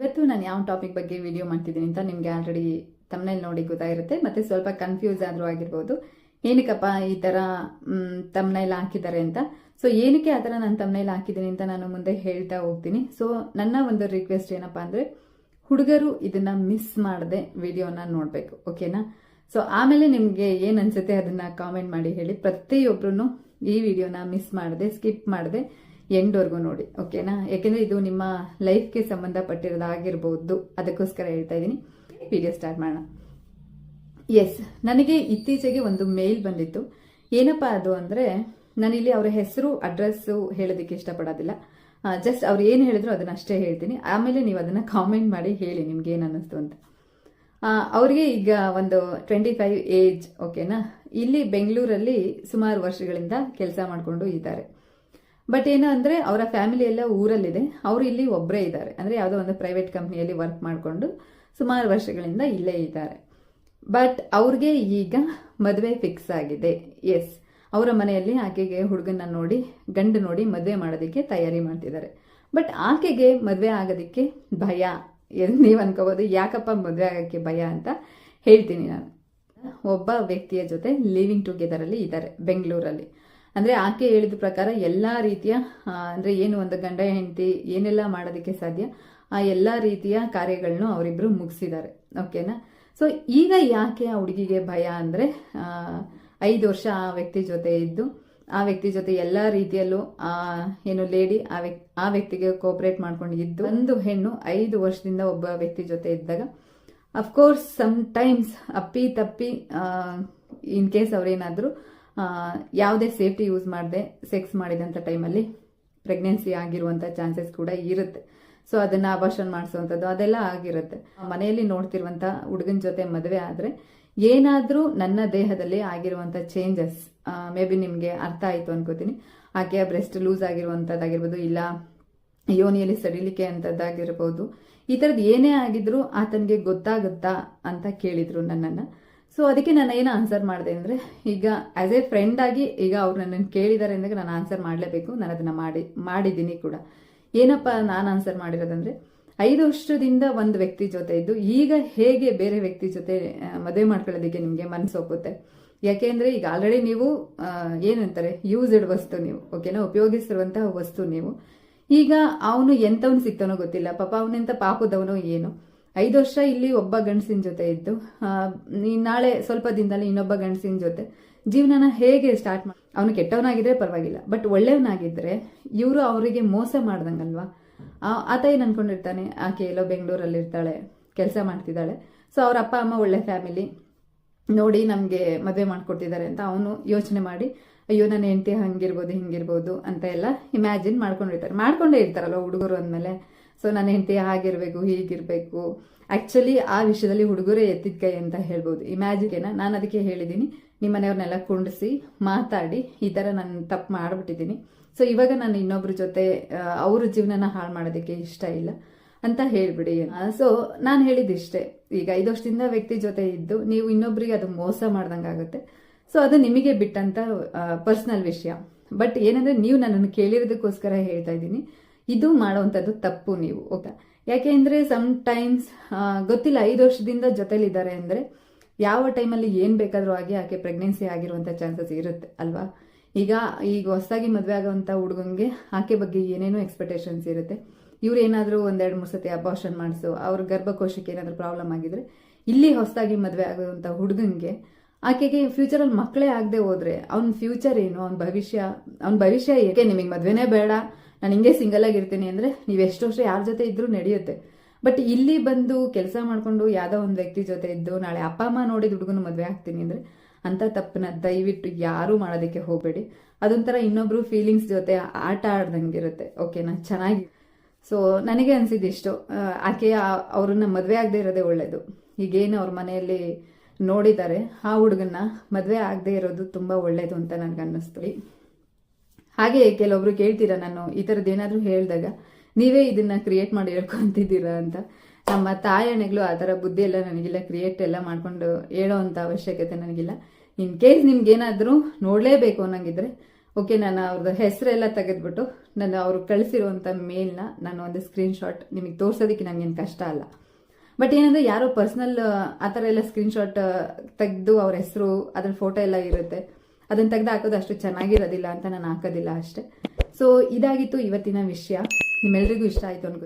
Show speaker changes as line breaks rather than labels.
ಇವತ್ತು ನಾನು ಯಾವ ಟಾಪಿಕ್ ಬಗ್ಗೆ ವಿಡಿಯೋ ಮಾಡ್ತಿದ್ದೀನಿ ಅಂತ ನಿಮಗೆ ಆಲ್ರೆಡಿ ತಮ್ನೇಲ್ ನೋಡಿ ಗೊತ್ತಾಗಿರುತ್ತೆ. ಮತ್ತೆ ಸ್ವಲ್ಪ ಕನ್ಫ್ಯೂಸ್ ಆದ್ರೂ ಆಗಿರ್ಬೋದು, ಏನಕ್ಕಪ್ಪ ಈ ತರ ತಮ್ನೇಲ್ ಹಾಕಿದ್ದಾರೆ ಅಂತ. ಸೊ ಏನಕ್ಕೆ ಆ ಥರ ನಾನು ತಮ್ನೇಲ್ ಹಾಕಿದ್ದೀನಿ ಅಂತ ನಾನು ಮುಂದೆ ಹೇಳ್ತಾ ಹೋಗ್ತೀನಿ. ಸೊ ನನ್ನ ಒಂದು ರಿಕ್ವೆಸ್ಟ್ ಏನಪ್ಪಾ ಅಂದ್ರೆ, ಹುಡುಗರು ಇದನ್ನ ಮಿಸ್ ಮಾಡದೆ ವಿಡಿಯೋನ ನೋಡ್ಬೇಕು, ಓಕೆನಾ? ಸೊ ಆಮೇಲೆ ನಿಮ್ಗೆ ಏನ್ ಅನ್ಸುತ್ತೆ ಅದನ್ನ ಕಾಮೆಂಟ್ ಮಾಡಿ ಹೇಳಿ. ಪ್ರತಿಯೊಬ್ರು ಈ ವಿಡಿಯೋನ ಮಿಸ್ ಮಾಡದೆ, ಸ್ಕಿಪ್ ಮಾಡದೆ ಎಂಡ್ವರೆಗೂ ನೋಡಿ, ಓಕೆನಾ? ಯಾಕೆಂದ್ರೆ ಇದು ನಿಮ್ಮ ಲೈಫ್ಗೆ ಸಂಬಂಧಪಟ್ಟಿರೋದಾಗಿರ್ಬೋದು, ಅದಕ್ಕೋಸ್ಕರ ಹೇಳ್ತಾ ಇದ್ದೀನಿ. ವಿಡಿಯೋ ಸ್ಟಾರ್ಟ್ ಮಾಡೋಣ. ಎಸ್, ನನಗೆ ಇತ್ತೀಚೆಗೆ ಒಂದು ಮೇಲ್ ಬಂದಿತ್ತು. ಏನಪ್ಪಾ ಅದು ಅಂದ್ರೆ, ನಾನಿಲ್ಲಿ ಅವರ ಹೆಸರು ಅಡ್ರೆಸ್ ಹೇಳೋದಕ್ಕೆ ಇಷ್ಟಪಡೋದಿಲ್ಲ. ಜಸ್ಟ್ ಅವ್ರು ಏನು ಹೇಳಿದ್ರು ಅದನ್ನ ಅಷ್ಟೇ ಹೇಳ್ತೀನಿ. ಆಮೇಲೆ ನೀವು ಅದನ್ನ ಕಾಮೆಂಟ್ ಮಾಡಿ ಹೇಳಿ ನಿಮ್ಗೆ ಏನ್ ಅನ್ನಿಸ್ತು ಅಂತ. ಅವ್ರಿಗೆ ಈಗ ಒಂದು 25 ಏಜ್, ಓಕೆನಾ? ಇಲ್ಲಿ ಬೆಂಗಳೂರಲ್ಲಿ ಸುಮಾರು ವರ್ಷಗಳಿಂದ ಕೆಲಸ ಮಾಡ್ಕೊಂಡು ಇದ್ದಾರೆ. ಬಟ್ ಏನು ಅಂದ್ರೆ, ಅವರ ಫ್ಯಾಮಿಲಿ ಎಲ್ಲ ಊರಲ್ಲಿದೆ, ಅವರು ಇಲ್ಲಿ ಒಬ್ಬರೇ ಇದ್ದಾರೆ. ಅಂದ್ರೆ ಯಾವುದೋ ಒಂದು ಪ್ರೈವೇಟ್ ಕಂಪ್ನಿಯಲ್ಲಿ ವರ್ಕ್ ಮಾಡಿಕೊಂಡು ಸುಮಾರು ವರ್ಷಗಳಿಂದ ಇಲ್ಲೇ ಇದ್ದಾರೆ. ಬಟ್ ಅವ್ರಿಗೆ ಈಗ ಮದುವೆ ಫಿಕ್ಸ್ ಆಗಿದೆ. ಎಸ್, ಅವರ ಮನೆಯಲ್ಲಿ ಆಕೆಗೆ ಹುಡುಗನ ನೋಡಿ, ಗಂಡು ನೋಡಿ ಮದುವೆ ಮಾಡೋದಕ್ಕೆ ತಯಾರಿ ಮಾಡ್ತಿದ್ದಾರೆ. ಬಟ್ ಆಕೆಗೆ ಮದುವೆ ಆಗೋದಕ್ಕೆ ಭಯ. ನೀವು ಅನ್ಕೋಬಹುದು ಯಾಕಪ್ಪ ಮದುವೆ ಆಗೋಕ್ಕೆ ಭಯ ಅಂತ. ಹೇಳ್ತೀನಿ ನಾನು. ಒಬ್ಬ ವ್ಯಕ್ತಿಯ ಜೊತೆ ಲಿವಿಂಗ್ ಟುಗೆದರ್ ಅಲ್ಲಿ ಇದ್ದಾರೆ ಬೆಂಗಳೂರಲ್ಲಿ. ಅಂದ್ರೆ ಆಕೆ ಹೇಳಿದ ಪ್ರಕಾರ ಎಲ್ಲಾ ರೀತಿಯ ಅಂದ್ರೆ ಏನು ಒಂದು ಗಂಡ ಹೆಂಡತಿ ಏನೆಲ್ಲ ಮಾಡೋದಕ್ಕೆ ಸಾಧ್ಯ ಆ ಎಲ್ಲಾ ರೀತಿಯ ಕಾರ್ಯಗಳನ್ನು ಅವರಿಬ್ರು ಮುಗಿಸಿದ್ದಾರೆ, ಓಕೆನಾ? ಸೊ ಈಗ ಯಾಕೆ ಆ ಹುಡುಗಿಗೆ ಭಯ ಅಂದ್ರೆ, 5 ವರ್ಷ ಆ ವ್ಯಕ್ತಿ ಜೊತೆ ಇದ್ದು, ಆ ವ್ಯಕ್ತಿ ಜೊತೆ ಎಲ್ಲಾ ರೀತಿಯಲ್ಲೂ ಏನು ಲೇಡಿ ಆ ವ್ಯಕ್ತಿಗೆ ಕೋಪರೇಟ್ ಮಾಡ್ಕೊಂಡು ಇದ್ದು, ಒಂದು ಹೆಣ್ಣು 5 ವರ್ಷದಿಂದ ಒಬ್ಬ ವ್ಯಕ್ತಿ ಜೊತೆ ಇದ್ದಾಗ ಅಫ್ಕೋರ್ಸ್ ಸಮ್ ಟೈಮ್ಸ್ ಅಪ್ಪಿ ತಪ್ಪಿ ಇನ್ ಕೇಸ್ ಅವ್ರೇನಾದ್ರೂ ಯಾವುದೇ ಸೇಫ್ಟಿ ಯೂಸ್ ಮಾಡದೆ ಸೆಕ್ಸ್ ಮಾಡಿದಂಥ ಟೈಮಲ್ಲಿ ಪ್ರೆಗ್ನೆನ್ಸಿ ಆಗಿರುವಂಥ ಚಾನ್ಸಸ್ ಕೂಡ ಇರುತ್ತೆ. ಸೊ ಅದನ್ನ ಅಬಾರ್ಷನ್ ಮಾಡಿಸುವಂಥದ್ದು ಅದೆಲ್ಲ ಆಗಿರುತ್ತೆ. ಮನೆಯಲ್ಲಿ ನೋಡ್ತಿರುವಂಥ ಹುಡುಗನ ಜೊತೆ ಮದುವೆ ಆದರೆ ಏನಾದರೂ ನನ್ನ ದೇಹದಲ್ಲಿ ಆಗಿರುವಂಥ ಚೇಂಜಸ್ ಮೇ ಬಿ ನಿಮಗೆ ಅರ್ಥ ಆಯಿತು ಅನ್ಕೋತೀನಿ. ಆಕೆಯ ಬ್ರೆಸ್ಟ್ ಲೂಸ್ ಆಗಿರುವಂಥದ್ದಾಗಿರ್ಬೋದು, ಇಲ್ಲ ಯೋನಿಯಲ್ಲಿ ಸಡಿಲಿಕೆ ಅಂತದ್ದಾಗಿರ್ಬೋದು, ಈ ಥರದ್ದು ಏನೇ ಆಗಿದ್ರು ಆತನಿಗೆ ಗೊತ್ತಾಗುತ್ತಾ ಅಂತ ಕೇಳಿದ್ರು ನನ್ನನ್ನು. ಸೊ ಅದಕ್ಕೆ ನಾನು ಏನು ಆನ್ಸರ್ ಮಾಡಿದೆ ಅಂದರೆ, ಈಗ ಆಸ್ ಎ ಫ್ರೆಂಡ್ ಆಗಿ ಈಗ ಅವ್ರು ನನ್ನನ್ನು ಕೇಳಿದ್ದಾರೆ ಅಂದಾಗ ನಾನು ಆನ್ಸರ್ ಮಾಡಲೇಬೇಕು. ನಾನು ಅದನ್ನು ಮಾಡಿದ್ದೀನಿ ಕೂಡ. ಏನಪ್ಪ ನಾನು ಆನ್ಸರ್ ಮಾಡಿರೋದಂದ್ರೆ, 5 ವರ್ಷದಿಂದ ಒಂದು ವ್ಯಕ್ತಿ ಜೊತೆ ಇದ್ದು ಈಗ ಹೇಗೆ ಬೇರೆ ವ್ಯಕ್ತಿ ಜೊತೆ ಮದುವೆ ಮಾಡ್ಕೊಳ್ಳೋದಕ್ಕೆ ನಿಮಗೆ ಮನಸ್ಸು ಒಪ್ಪುತ್ತೆ? ಯಾಕೆಂದ್ರೆ ಈಗ ಆಲ್ರೆಡಿ ನೀವು ಏನಂತಾರೆ ಯೂಸ್ಡ್ ವಸ್ತು ನೀವು, ಓಕೆನಾ? ಉಪಯೋಗಿಸಿರುವಂತಹ ವಸ್ತು ನೀವು. ಈಗ ಅವನು ಎಂಥವನು ಸಿಗ್ತಾನೋ ಗೊತ್ತಿಲ್ಲ, ಪಾಪ ಅವನೆಂತ ಪಾಪದವನೋ ಏನು. 5 ವರ್ಷ ಇಲ್ಲಿ ಒಬ್ಬ ಗಂಡಸಿನ ಜೊತೆ ಇದ್ದು ನಾಳೆ ಸ್ವಲ್ಪ ದಿನದಲ್ಲಿ ಇನ್ನೊಬ್ಬ ಗಂಡಸಿನ ಜೊತೆ ಜೀವನನ ಹೇಗೆ ಸ್ಟಾರ್ಟ್ ಮಾಡಿ, ಅವನು ಕೆಟ್ಟವನಾಗಿದ್ರೆ ಪರವಾಗಿಲ್ಲ, ಬಟ್ ಒಳ್ಳೆಯವನಾಗಿದ್ರೆ ಇವರು ಅವರಿಗೆ ಮೋಸ ಮಾಡ್ದಂಗಲ್ವಾ? ಆತ ಏನು ಅನ್ಕೊಂಡಿರ್ತಾನೆ, ಆಕೆ ಎಲ್ಲೋ ಬೆಂಗಳೂರಲ್ಲಿ ಇರ್ತಾಳೆ, ಕೆಲಸ ಮಾಡ್ತಿದ್ದಾಳೆ, ಸೊ ಅವ್ರ ಅಪ್ಪ ಅಮ್ಮ ಒಳ್ಳೆ ಫ್ಯಾಮಿಲಿ ನೋಡಿ ನಮಗೆ ಮದುವೆ ಮಾಡ್ಕೊಡ್ತಿದ್ದಾರೆ ಅಂತ ಅವನು ಯೋಚನೆ ಮಾಡಿ, ಅಯ್ಯೋ ನನ್ನ ಹೆಂಡತಿ ಹಂಗಿರ್ಬೋದು ಹಿಂಗಿರ್ಬೋದು ಅಂತ ಎಲ್ಲ ಇಮ್ಯಾಜಿನ್ ಮಾಡ್ಕೊಂಡೇ ಇರ್ತಾರಲ್ಲ ಹುಡುಗರು ಅಂದಮೇಲೆ. ಸೊ ನನ್ನ ಹೆಂಡತಿ ಹಾಗಿರ್ಬೇಕು ಹೀಗಿರ್ಬೇಕು. ಆಕ್ಚುಲಿ ಆ ವಿಷಯದಲ್ಲಿ ಹುಡುಗರೇ ಎತ್ತಿದ ಕೈ ಅಂತ ಹೇಳ್ಬೋದು. ಇಮ್ಯಾಜಿನ್ ನಾನು ಅದಕ್ಕೆ ಹೇಳಿದ್ದೀನಿ, ನಿಮ್ಮ ಮನೆಯವ್ರನ್ನೆಲ್ಲ ಕುಂಡಿಸಿ ಮಾತಾಡಿ ಈ ತರ ನಾನು ತಪ್ಪು ಮಾಡ್ಬಿಟ್ಟಿದ್ದೀನಿ. ಸೊ ಇವಾಗ ನಾನು ಇನ್ನೊಬ್ರ ಜೊತೆ ಅವ್ರ ಜೀವನನ ಹಾಳು ಮಾಡೋದಕ್ಕೆ ಇಷ್ಟ ಇಲ್ಲ ಅಂತ ಹೇಳ್ಬಿಡಿ. ಸೊ ನಾನು ಹೇಳಿದಿಷ್ಟೇ, ಈಗ 5 ವರ್ಷದಿಂದ ವ್ಯಕ್ತಿ ಜೊತೆ ಇದ್ದು ನೀವು ಇನ್ನೊಬ್ರಿಗೆ ಅದು ಮೋಸ ಮಾಡ್ದಂಗಾಗುತ್ತೆ. ಸೊ ಅದು ನಿಮಗೆ ಬಿಟ್ಟಂತ ಪರ್ಸನಲ್ ವಿಷಯ. ಬಟ್ ಏನಂದ್ರೆ, ನೀವು ನನ್ನನ್ನು ಕೇಳಿರೋದಕ್ಕೋಸ್ಕರ ಹೇಳ್ತಾ ಇದ್ದೀನಿ, ಇದು ಮಾಡುವಂಥದ್ದು ತಪ್ಪು ನೀವು, ಓಕೆ? ಯಾಕೆ ಅಂದ್ರೆ ಸಮ್ ಟೈಮ್ಸ್ ಗೊತ್ತಿಲ್ಲ, 5 ವರ್ಷದಿಂದ ಜೊತೆಲಿದ್ದಾರೆ ಅಂದ್ರೆ ಯಾವ ಟೈಮಲ್ಲಿ ಏನ್ ಬೇಕಾದ್ರೂ ಆಗಿ ಆಕೆ ಪ್ರೆಗ್ನೆನ್ಸಿ ಆಗಿರುವಂತ ಚಾನ್ಸಸ್ ಇರುತ್ತೆ ಅಲ್ವಾ? ಈಗ ಹೊಸದಾಗಿ ಮದುವೆ ಆಗುವಂತ ಹುಡುಗಂಗೆ ಆಕೆ ಬಗ್ಗೆ ಏನೇನೋ ಎಕ್ಸ್ಪೆಕ್ಟೇಷನ್ಸ್ ಇರುತ್ತೆ. ಇವ್ರು ಏನಾದ್ರೂ 1-2-3 ಸತಿ ಅಬಾರ್ಷನ್ ಮಾಡಿಸು, ಅವ್ರ ಗರ್ಭಕೋಶಕ್ಕೆ ಏನಾದ್ರೂ ಪ್ರಾಬ್ಲಮ್ ಆಗಿದ್ರೆ, ಇಲ್ಲಿ ಹೊಸದಾಗಿ ಮದುವೆ ಆಗುವಂತ ಹುಡುಗಂಗೆ ಆಕೆಗೆ ಫ್ಯೂಚರ್ ಅಲ್ಲಿ ಮಕ್ಕಳೇ ಆಗದೆ ಹೋದ್ರೆ ಅವ್ನ ಫ್ಯೂಚರ್ ಏನು, ಅವ್ನ ಭವಿಷ್ಯ ಏಕೆ? ನಿಮಗೆ ಮದ್ವೆನೇ ಬೇಡ, ನಾನು ಹಿಂಗೆ ಸಿಂಗಲ್ ಆಗಿರ್ತೀನಿ ಅಂದ್ರೆ ನೀವು ಎಷ್ಟು ವರ್ಷ ಯಾರ ಜೊತೆ ಇದ್ರೂ ನಡೆಯುತ್ತೆ. ಬಟ್ ಇಲ್ಲಿ ಬಂದು ಕೆಲಸ ಮಾಡ್ಕೊಂಡು ಯಾವ್ದೋ ಒಂದು ವ್ಯಕ್ತಿ ಜೊತೆ ಇದ್ದು ನಾಳೆ ಅಪ್ಪ ಅಮ್ಮ ನೋಡಿದ ಹುಡುಗನ ಮದುವೆ ಆಗ್ತೀನಿ ಅಂದ್ರೆ ಅಂತ ತಪ್ಪನ್ನ ದಯವಿಟ್ಟು ಯಾರು ಮಾಡೋದಕ್ಕೆ ಹೋಗಬೇಡಿ. ಅದೊಂಥರ ಇನ್ನೊಬ್ರು ಫೀಲಿಂಗ್ಸ್ ಜೊತೆ ಆಟ ಆಡ್ದಂಗಿರುತ್ತೆ, ಓಕೆನಾ? ಚೆನ್ನಾಗಿ. ಸೊ ನನಗೆ ಅನ್ಸಿದ್ದು ಆಕೆ ಅವ್ರನ್ನ ಮದುವೆ ಆಗದೆ ಇರೋದೇ ಒಳ್ಳೇದು. ಈಗೇನು ಅವ್ರ ಮನೆಯಲ್ಲಿ ನೋಡಿದ್ದಾರೆ, ಆ ಹುಡುಗನ್ನ ಮದುವೆ ಆಗದೆ ಇರೋದು ತುಂಬಾ ಒಳ್ಳೇದು ಅಂತ ನನ್ಗೆ ಅನ್ನಿಸ್ತು. ಹಾಗೆ ಕೆಲವೊಬ್ರು ಕೇಳ್ತೀರಾ, ನಾನು ಈ ಥರದ್ದು ಏನಾದರೂ ಹೇಳಿದಾಗ ನೀವೇ ಇದನ್ನ ಕ್ರಿಯೇಟ್ ಮಾಡಿ ಹೇಳ್ಕೊಂತಿದ್ದೀರಾ ಅಂತ. ನಮ್ಮ ತಾಯಣೆಗಳು ಆ ಥರ ಬುದ್ಧಿ ಎಲ್ಲ ನನಗಿಲ್ಲ, ಕ್ರಿಯೇಟ್ ಎಲ್ಲ ಮಾಡ್ಕೊಂಡು ಹೇಳೋ ಅಂಥ ಅವಶ್ಯಕತೆ ನನಗಿಲ್ಲ. ಇನ್ ಕೇಸ್ ನಿಮ್ಗೇನಾದರೂ ನೋಡಲೇಬೇಕು ಅನ್ನಂಗಿದ್ರೆ ಓಕೆ, ನಾನು ಅವ್ರದ್ದು ಹೆಸರೆಲ್ಲ ತೆಗೆದ್ಬಿಟ್ಟು ನಾನು ಅವ್ರು ಕಳಿಸಿರುವಂಥ ಮೇಲ್ನ ನಾನು ಒಂದು ಸ್ಕ್ರೀನ್ಶಾಟ್ ನಿಮಗೆ ತೋರ್ಸೋದಕ್ಕೆ ನನಗೇನು ಕಷ್ಟ ಅಲ್ಲ. ಬಟ್ ಏನಂದ್ರೆ ಯಾರೋ ಪರ್ಸನಲ್ ಆ ಥರ ಎಲ್ಲ ಸ್ಕ್ರೀನ್ಶಾಟ್ ತೆಗೆದು ಅವ್ರ ಹೆಸರು ಅದ್ರ ಫೋಟೋ ಎಲ್ಲ ಇರುತ್ತೆ, ಅದನ್ನ ತೆಗೆದು ಹಾಕೋದು ಅಷ್ಟು ಚೆನ್ನಾಗಿರೋದಿಲ್ಲ ಅಂತ ನಾನು ಹಾಕೋದಿಲ್ಲ ಅಷ್ಟೇ. ಸೊ ಇದಾಗಿತ್ತು ಇವತ್ತಿನ ವಿಷಯ. ನಿಮ್ಮೆಲ್ರಿಗೂ ಇಷ್ಟ ಆಯಿತು ಅನ್ಕೋ.